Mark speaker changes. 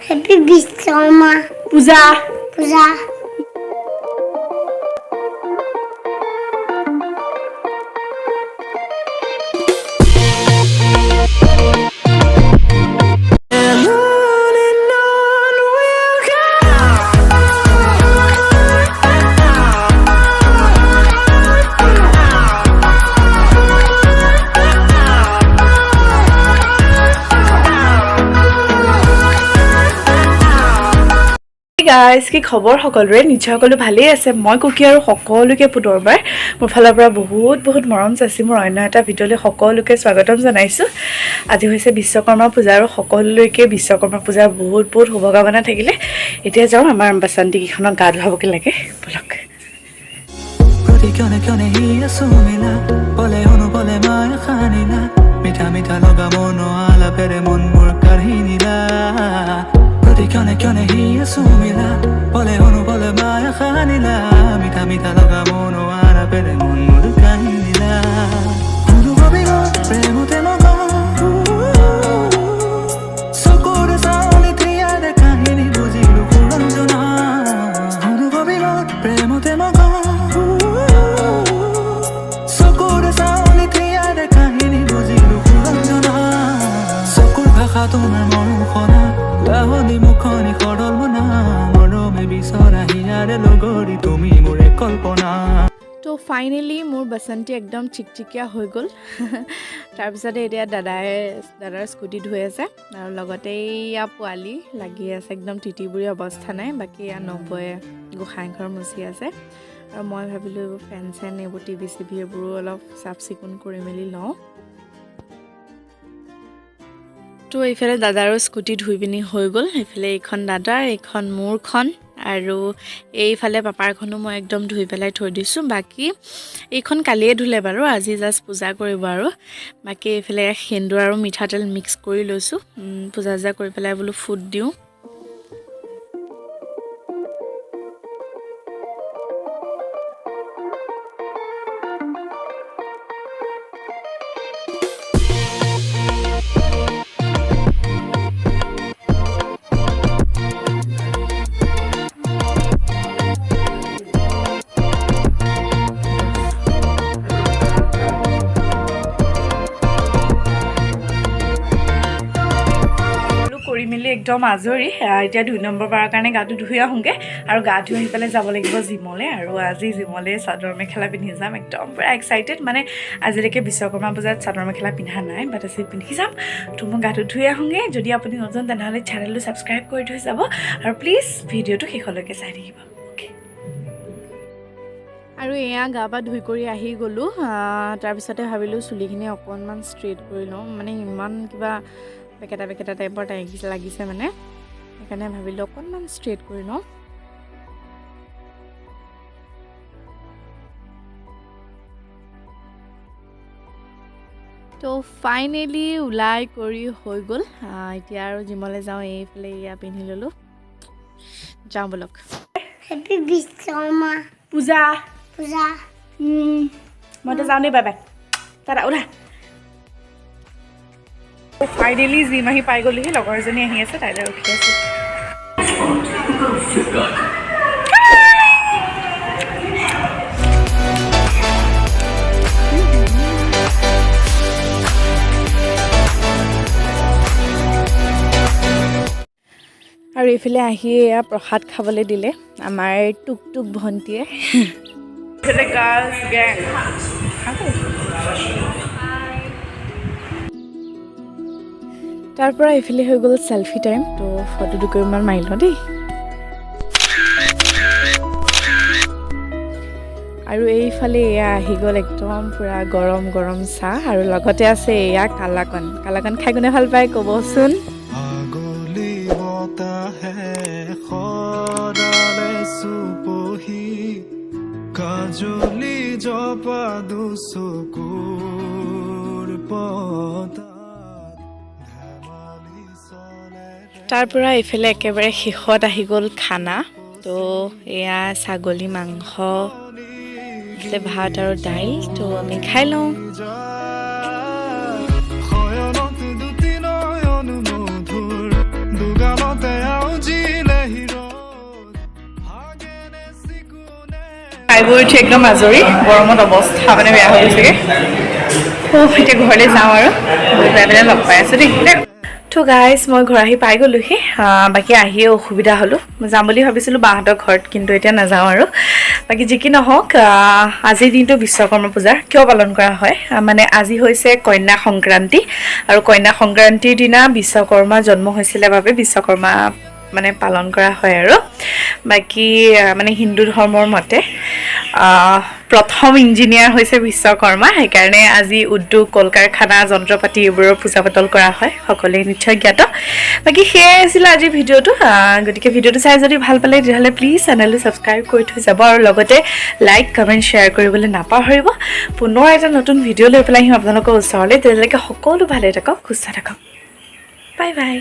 Speaker 1: Happy Vishwakarma.
Speaker 2: Puja.
Speaker 1: Puja.
Speaker 2: Guys কি খবৰ সকলোৰে নিশ্চয় সকলো ভালেই আছে মই কুকি আৰু সকলোকে পুনৰবাৰ মোৰ ফালৰ পৰা বহুত মৰম যাচি মোৰ অন্য এটা ভিডিঅ'লৈ সকলোকে স্বাগতম জনাইছো আজি হৈছে বিশ্বকৰ্মা পূজা আৰু সকলোলৈকে বিশ্বকৰ্মা পূজাৰ বহুত শুভকামনা থাকিলে এতিয়া যাওঁ আমাৰ বাসন্তী কিখনত গা ধুৱাবকে লাগে বলক
Speaker 3: মিঠা মিঠা লগা মন আলাপেৰে মন মোৰ কাঢ়িনিলা কিয়নে হিয়া সুমিলা বলে অনু বলে মায়া খানিলা মিঠা মিঠা লগা মন আলাপেৰে মন মোৰ কাঢ়িনিলা অনুভৱী প্ৰেমতে মগ চকুৰে চাউনি থিয়াৰে কাহিনী বুজিলো সুৰঞ্জনা অনুভৱী প্ৰেমতে মগ চকুৰে চাউনি থিয়াৰে কাহিনী বুজিলো সুৰঞ্জনা চকুৰ ভাষা তোমাৰ মনোখনা লাহনি মুখনি খৰল মনা মৰমে বিচৰা হিয়াৰে লগৰী তুমি মোৰে কল্পনা
Speaker 2: তো ফাইনেলি মোৰ বাসন্তী একদম চিকচিকিয়া হৈ গ'ল তাৰপিছতে এতিয়া দাদাৰ স্কুটি ধুই আছে আৰু লগতে ইয়া পোৱালি লাগি আছে একদম তিতিবুৰি অৱস্থা নাই বাকী ইয়া নবয়ে গোসাঁই ঘৰ মুচি আছে আৰু মই ভাবিলোঁ ফেন চেন এইবোৰ টিভি চিভি এইবোৰো অলপ চাফ চিকুণ কৰি মেলি লওঁ তো এইফালে দাদাৰো স্কুটি ধুই পিনি হৈ গ'ল এইফালে এইখন দাদাৰ এইখন মোৰখন আৰু এইফালে পাপাৰখনো মই একদম ধুই পেলাই থৈ দিছোঁ বাকী এইখন কালিয়ে ধুলে বাৰু আজি জাষ্ট পূজা কৰিব আৰু বাকী এইফালে সেন্দুৰ আৰু মিঠাতেল মিক্স কৰি লৈছোঁ পূজা কৰি পেলাই বোলো ফুট দিওঁ একদম আজৰি এতিয়া 2 নম্বৰ বাৰৰ কাৰণে গাটো ধুই আহোঁগে আৰু গা ধুই আহি পেলাই যাব লাগিব জিমলৈ আৰু আজি জিমলৈ চাদৰ মেখেলা পিন্ধি যাম একদম পুৰা এক্সাইটেড মানে আজিলৈকে বিশ্বকৰ্মা পূজাত চাদৰ মেখেলা পিন্ধা নাই বাট আজি পিন্ধি যাম তো মই গাটো ধুই আহোঁগে যদি আপুনি নতুন তেনেহ'লে চেনেলটো ছাবস্ক্ৰাইব কৰি থৈ যাব আৰু প্লিজ ভিডিঅ'টো শেষলৈকে চাই থাকিব আৰু এয়া গা পা ধুই কৰি আহি গ'লোঁ তাৰপিছতে ভাবিলোঁ চুলিখিনি অকণমান ষ্ট্ৰেইট কৰি লওঁ মানে ইমান কিবা পেকেটা টাইপৰ লাগিছে মানে সেইকাৰণে ভাবিলোঁ অকণমান ষ্ট্ৰেইট কৰি লওঁ তো ফাইনেলি ওলাই কৰি হৈ গ'ল এতিয়া আৰু জিমলৈ যাওঁ এইফালে এয়া পিন্ধি ল'লোঁ যাওঁ বলক
Speaker 1: Happy Vishwakarma.
Speaker 2: পূজা
Speaker 1: Puja.
Speaker 2: মইতো যাওঁ দেই বাই বাই দাদা ওলা ফাইনেলি জিম আহি পাই গ'লোহি লগৰ এজনী আহি আছে তাইলৈ ৰখি আছোঁ আৰু এইফালে আহি এয়া প্ৰসাদ খাবলৈ দিলে আমাৰ টুক ভণ্টিয়ে এইফালে গাৰ্লছ গেং তাৰ পৰা এইফালে হৈ গ'ল চেলফি টাইম তো ফটো দুকপিমান মাৰি লওঁ দেই আৰু এইফালে এয়া আহি গ'ল একদম পুৰা গৰম চাহ আৰু লগতে আছে এয়া কালাকন খাই কোনে ভাল পায় ক'বচোন
Speaker 3: কাজলি জপা দুচকুৰ পতা
Speaker 2: তাৰ পৰা এইফালে একেবাৰে শেষত আহি গ'ল খানা তো এয়া ছাগলী মাংস ভাত আৰু দাইল তো আমি খাই লওঁ
Speaker 3: দুগামতে
Speaker 2: বৈ উঠি একদম আজৰি গৰমত অৱস্থা মানে বেয়া হৈ গৈছেগৈ এতিয়া ঘৰলৈ যাওঁ আৰু গৈ পাই পেলাই লগ পাই আছোঁ দেই তো গাইজ মই ঘৰ আহি পাই গ'লোহি বাকী আহিয়ে অসুবিধা হ'লোঁ মই যাম বুলি ভাবিছিলোঁ বাহঁতৰ ঘৰত কিন্তু এতিয়া নাযাওঁ আৰু বাকী যি কি নহওক আজিৰ দিনটো বিশ্বকৰ্মা পূজাৰ কিয় পালন কৰা হয় মানে আজি হৈছে কন্যা সংক্ৰান্তি আৰু কন্যা সংক্ৰান্তিৰ দিনা বিশ্বকৰ্মা জন্ম হৈছিলে বাবে বিশ্বকৰ্মা মানে পালন কৰা হয় আৰু বাকী মানে হিন্দু ধৰ্মৰ মতে প্ৰথম ইঞ্জিনিয়াৰ হৈছে বিশ্বকৰ্মা সেইকাৰণে আজি উদ্যোগ কল কাৰখানা যন্ত্ৰপাতি এইবোৰৰ পূজা পাতল কৰা হয় সকলোৱে নিশ্চয় জ্ঞাত বাকী সেয়াই আছিলে আজিৰ ভিডিঅ'টো গতিকে ভিডিঅ'টো চাই যদি ভাল পালে তেতিয়াহ'লে প্লিজ চেনেলটো ছাবস্ক্ৰাইব কৰি থৈ যাব আৰু লগতে লাইক কমেণ্ট শ্বেয়াৰ কৰিবলৈ নাপাহৰিব পুনৰ এটা নতুন ভিডিঅ' লৈ পেলাই আহিম আপোনালোকৰ ওচৰলৈ তেতিয়ালৈকে সকলো ভালে থাকক সুস্থ থাকক বাই বাই